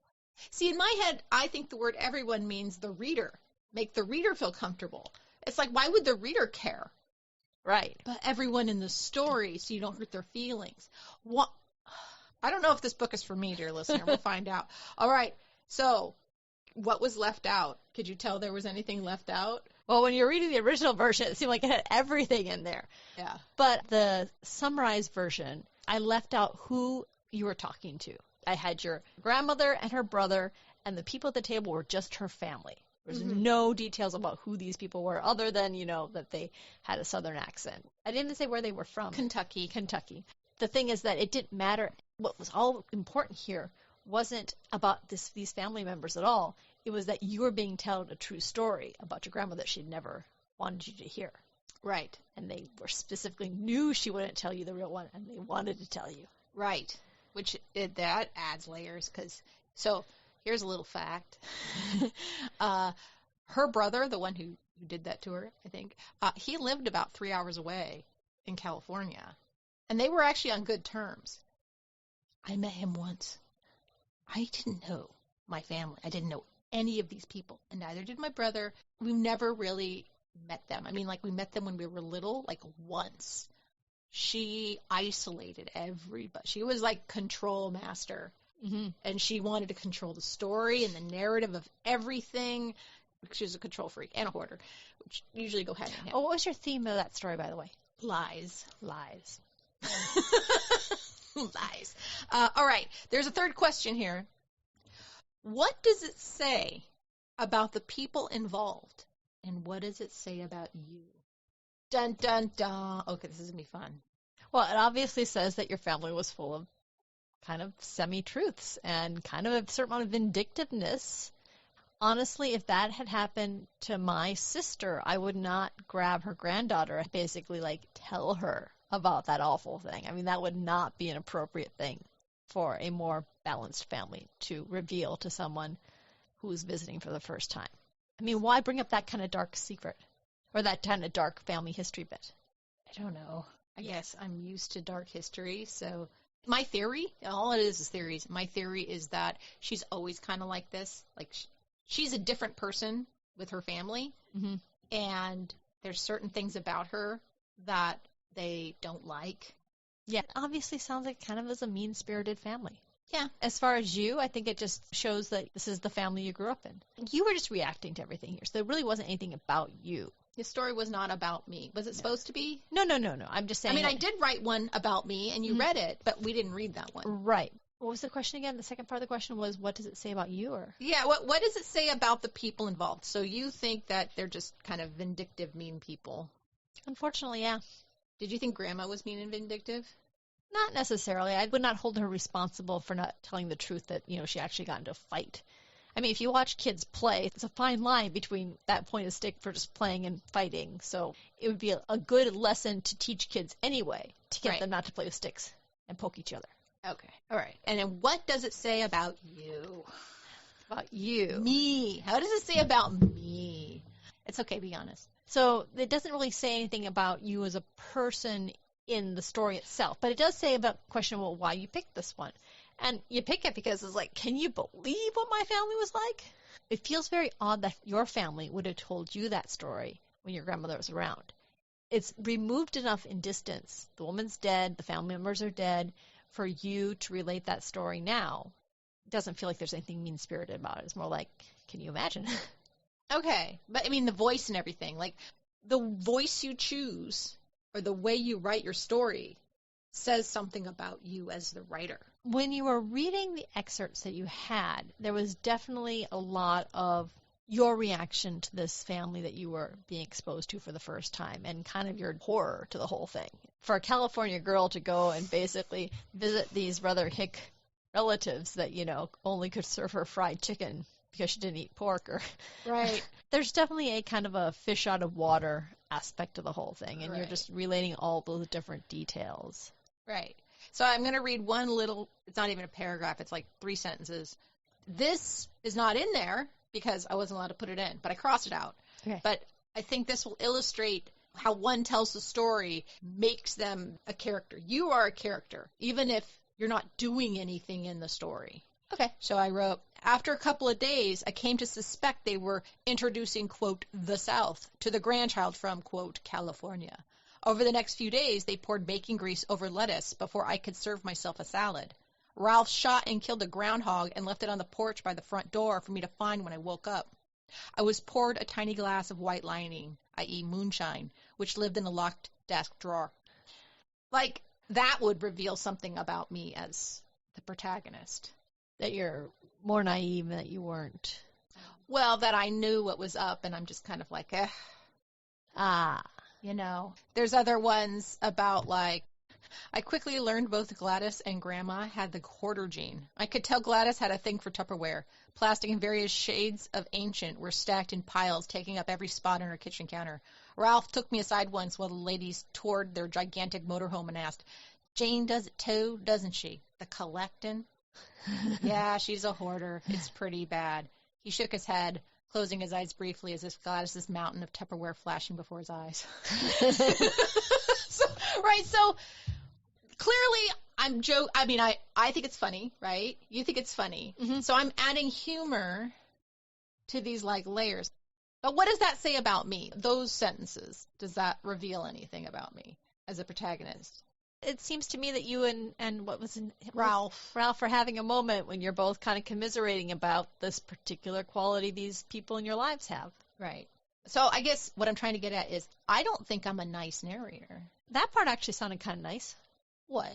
See, in my head, I think the word everyone means the reader. Make the reader feel comfortable. It's like, why would the reader care? Right. But everyone in the story, so you don't hurt their feelings. What? I don't know if this book is for me, dear listener. We'll find out. All right. So, what was left out? Could you tell there was anything left out? Well, when you're reading the original version, it seemed like it had everything in there. Yeah. But the summarized version, I left out who you were talking to. I had your grandmother and her brother, and the people at the table were just her family. There's no details about who these people were other than, that they had a southern accent. I didn't even say where they were from. Kentucky. The thing is that it didn't matter. What was all important here wasn't about these family members at all. It was that you were being told a true story about your grandmother that she'd never wanted you to hear. Right. And they were specifically knew she wouldn't tell you the real one, and they wanted to tell you. Right. Which that adds layers. So here's a little fact. Her brother, the one who did that to her, I think, he lived about 3 hours away in California. And they were actually on good terms. I met him once. I didn't know my family. I didn't know any of these people, and neither did my brother. We never really met them. I mean, like, we met them when we were little, like, once. She isolated everybody. She was like control master. Mm-hmm. And she wanted to control the story and the narrative of everything. She was a control freak and a hoarder, which usually go hand in hand. Oh, what was your theme of that story, by the way? Lies. Lies. Lies. All right. There's a third question here. What does it say about the people involved? And what does it say about you? Dun, dun, dun. Okay, this is going to be fun. Well, it obviously says that your family was full of kind of semi-truths and kind of a certain amount of vindictiveness. Honestly, if that had happened to my sister, I would not grab her granddaughter and basically, like, tell her about that awful thing. I mean, that would not be an appropriate thing for a more balanced family to reveal to someone who's visiting for the first time. I mean, why bring up that kind of dark secret or that kind of dark family history bit? I don't know. I guess I'm used to dark history, so my theory, all it is theories. My theory is that she's always kind of like this. Like, she's a different person with her family, Mm-hmm. and there's certain things about her that they don't like. Yeah, it obviously sounds like kind of as a mean-spirited family. Yeah. As far as you, I think it just shows that this is the family you grew up in. You were just reacting to everything here, so there really wasn't anything about you. The story was not about me. Was it supposed to be? No. I'm just saying. I mean, I did write one about me, and you read it, but we didn't read that one. Right. What was the question again? The second part of the question was, what does it say about you? Or Yeah, what does it say about the people involved? So you think that they're just kind of vindictive, mean people. Unfortunately, yeah. Did you think Grandma was mean and vindictive? Not necessarily. I would not hold her responsible for not telling the truth that, she actually got into a fight. I mean, if you watch kids play, it's a fine line between that point of stick for just playing and fighting. So it would be a good lesson to teach kids anyway, to get them not to play with sticks and poke each other. Okay. All right. And then what does it say about you? About you? Me. How does it say about me? It's okay, be honest. So it doesn't really say anything about you as a person in the story itself, but it does say about the question, well, why you picked this one. And you pick it because it's like, can you believe what my family was like? It feels very odd that your family would have told you that story when your grandmother was around. It's removed enough in distance. The woman's dead, the family members are dead. For you to relate that story now, it doesn't feel like there's anything mean-spirited about it. It's more like, can you imagine? Okay. But, I mean, the voice and everything. Like, the voice you choose or the way you write your story says something about you as the writer. When you were reading the excerpts that you had, there was definitely a lot of your reaction to this family that you were being exposed to for the first time and kind of your horror to the whole thing. For a California girl to go and basically visit these rather hick relatives that, only could serve her fried chicken because she didn't eat pork or Right. There's definitely a kind of a fish out of water aspect to the whole thing, and you're just relating all those different details. Right. So I'm going to read one little, it's not even a paragraph, it's like 3 sentences. This is not in there because I wasn't allowed to put it in, but I crossed it out. Okay. But I think this will illustrate how one tells the story makes them a character. You are a character, even if you're not doing anything in the story. Okay. So I wrote, after a couple of days, I came to suspect they were introducing, quote, the South to the grandchild from, quote, California. Over the next few days, they poured bacon grease over lettuce before I could serve myself a salad. Ralph shot and killed a groundhog and left it on the porch by the front door for me to find when I woke up. I was poured a tiny glass of white lightning, i.e. moonshine, which lived in a locked desk drawer. Like, that would reveal something about me as the protagonist. That you're more naive, that you weren't. Well, that I knew what was up, and I'm just kind of like, You know. There's other ones about, like, I quickly learned both Gladys and Grandma had the hoarder gene. I could tell Gladys had a thing for Tupperware. Plastic in various shades of ancient were stacked in piles, taking up every spot on her kitchen counter. Ralph took me aside once while the ladies toured their gigantic motorhome and asked, Jane does it too, doesn't she? The collectin'? Yeah, she's a hoarder. It's pretty bad. He shook his head, closing his eyes briefly as if Gladys's mountain of Tupperware flashing before his eyes. So clearly I'm I think it's funny, right? You think it's funny. Mm-hmm. So I'm adding humor to these, like, layers. But what does that say about me? Those sentences, does that reveal anything about me as a protagonist? It seems to me that you and what was Ralph are having a moment when you're both kind of commiserating about this particular quality these people in your lives have. Right. So I guess what I'm trying to get at is I don't think I'm a nice narrator. That part actually sounded kind of nice. What?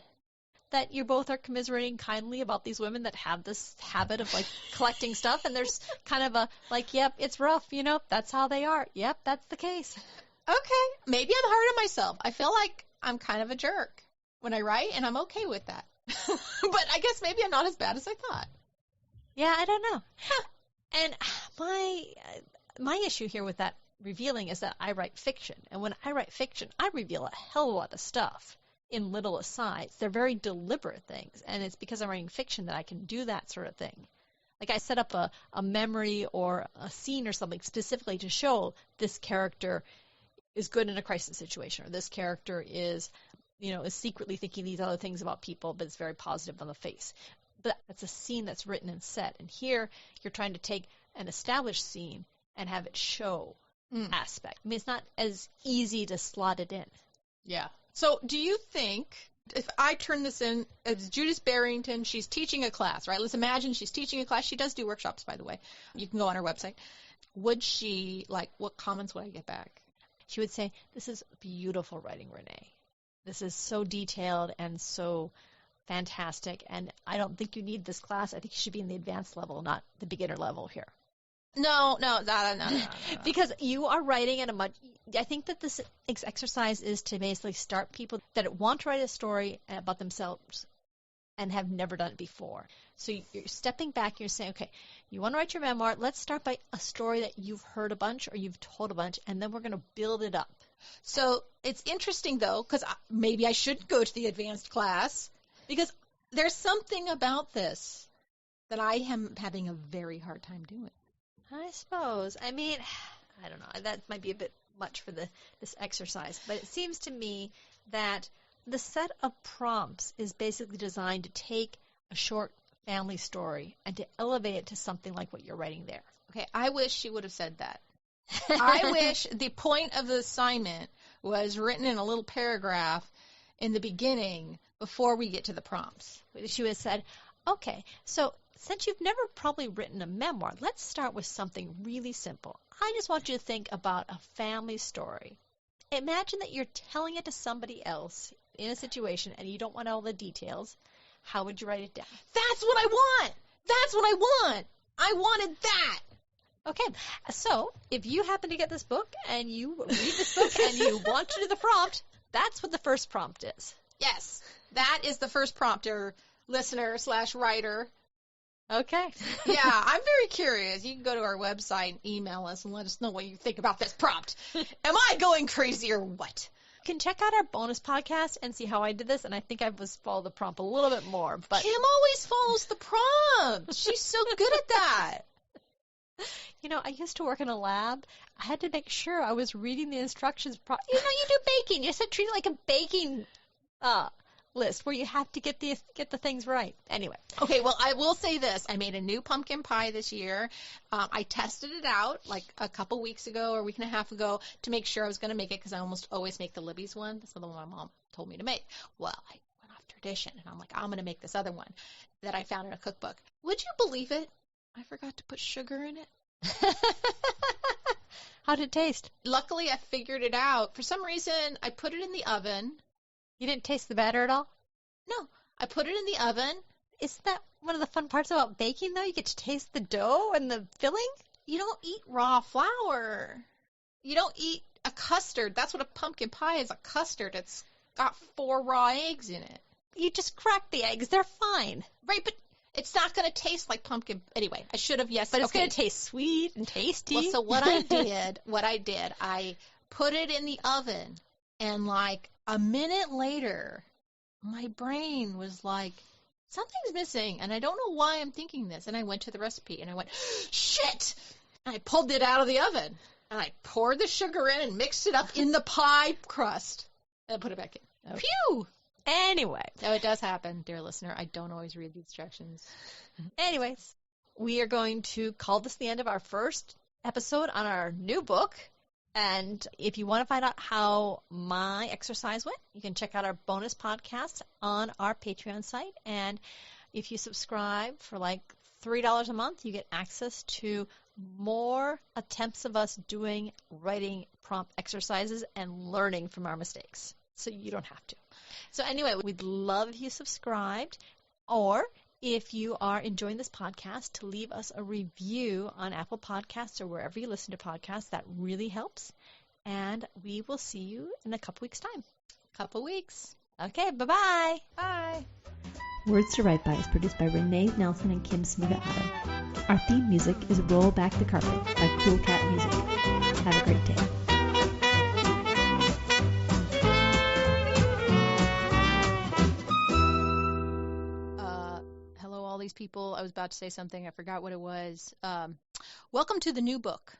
That you both are commiserating kindly about these women that have this habit of, like, collecting stuff, and there's kind of a, like, yep, it's rough, that's how they are. Yep, that's the case. Okay. Maybe I'm hard on myself. I feel like I'm kind of a jerk when I write, and I'm okay with that. But I guess maybe I'm not as bad as I thought. Yeah, I don't know. And my issue here with that revealing is that I write fiction. And when I write fiction, I reveal a hell of a lot of stuff in little asides. They're very deliberate things. And it's because I'm writing fiction that I can do that sort of thing. Like I set up a memory or a scene or something specifically to show this character is good in a crisis situation, or this character is secretly thinking these other things about people, but it's very positive on the face. But that's a scene that's written and set. And here you're trying to take an established scene and have it show aspect. I mean, it's not as easy to slot it in. Yeah. So do you think if I turn this in as Judith Barrington, she's teaching a class, right? Let's imagine she's teaching a class. She does do workshops, by the way. You can go on her website. Would she, what comments would I get back? She would say, "This is beautiful writing, Renee. This is so detailed and so fantastic, and I don't think you need this class. I think you should be in the advanced level, not the beginner level here." No. Because you are writing at I think that this exercise is to basically start people that want to write a story about themselves and have never done it before. So you're stepping back, you're saying, okay, you want to write your memoir, let's start by a story that you've heard a bunch or you've told a bunch, and then we're going to build it up. So it's interesting, though, because maybe I should go to the advanced class, because there's something about this that I am having a very hard time doing. I suppose. I mean, I don't know. That might be a bit much for this exercise. But it seems to me that the set of prompts is basically designed to take a short family story and to elevate it to something like what you're writing there. Okay, I wish she would have said that. I wish the point of the assignment was written in a little paragraph in the beginning before we get to the prompts. She would have said, okay, so since you've never probably written a memoir, let's start with something really simple. I just want you to think about a family story. Imagine that you're telling it to somebody else in a situation and you don't want all the details. How would you write it down? That's what I want! That's what I want! I wanted that! Okay, so if you happen to get this book and you read this book and you want to do the prompt, that's what the first prompt is. Yes, that is the first prompter, listener/writer. Okay. Yeah, I'm very curious. You can go to our website and email us and let us know what you think about this prompt. Am I going crazy or what? You can check out our bonus podcast and see how I did this, and I think I was followed the prompt a little bit more. But Kim always follows the prompt. She's so good at that. I used to work in a lab. I had to make sure I was reading the instructions. You do baking. You said treat it like a baking list where you have to get the things right. Anyway. Okay, well, I will say this. I made a new pumpkin pie this year. I tested it out like a couple weeks ago or a week and a half ago to make sure I was going to make it because I almost always make the Libby's one. That's the one my mom told me to make. Well, I went off tradition, and I'm like, I'm going to make this other one that I found in a cookbook. Would you believe it? I forgot to put sugar in it. How did it taste? Luckily, I figured it out. For some reason, I put it in the oven. You didn't taste the batter at all? No, I put it in the oven. Isn't that one of the fun parts about baking, though? You get to taste the dough and the filling? You don't eat raw flour. You don't eat a custard. That's what a pumpkin pie is, a custard. It's got 4 raw eggs in it. You just crack the eggs. They're fine. Right, but it's not going to taste like pumpkin. Anyway, I should have, yes. But it's going to taste sweet and tasty. Well, so what I did, I put it in the oven, and like a minute later, my brain was like, something's missing, and I don't know why I'm thinking this. And I went to the recipe, and I went, shit! And I pulled it out of the oven, and I poured the sugar in and mixed it up in the pie crust, and I put it back in. Okay. Phew! Anyway. So it does happen, dear listener. I don't always read the instructions. Anyways, we are going to call this the end of our first episode on our new book. And if you want to find out how my exercise went, you can check out our bonus podcast on our Patreon site. And if you subscribe for like $3 a month, you get access to more attempts of us doing writing prompt exercises and learning from our mistakes. So you don't have to. So anyway, we'd love if you subscribed, or if you are enjoying this podcast, to leave us a review on Apple Podcasts or wherever you listen to podcasts. That really helps. And we will see you in a couple weeks' time. Couple weeks. Okay, bye-bye. Bye. Words to Write By is produced by Renee Nelson and Kim Smiga-Otto. Our theme music is Roll Back the Carpet by Cool Cat Music. Have a great day. Hello, all these people. I was about to say something. I forgot what it was. Welcome to the new book.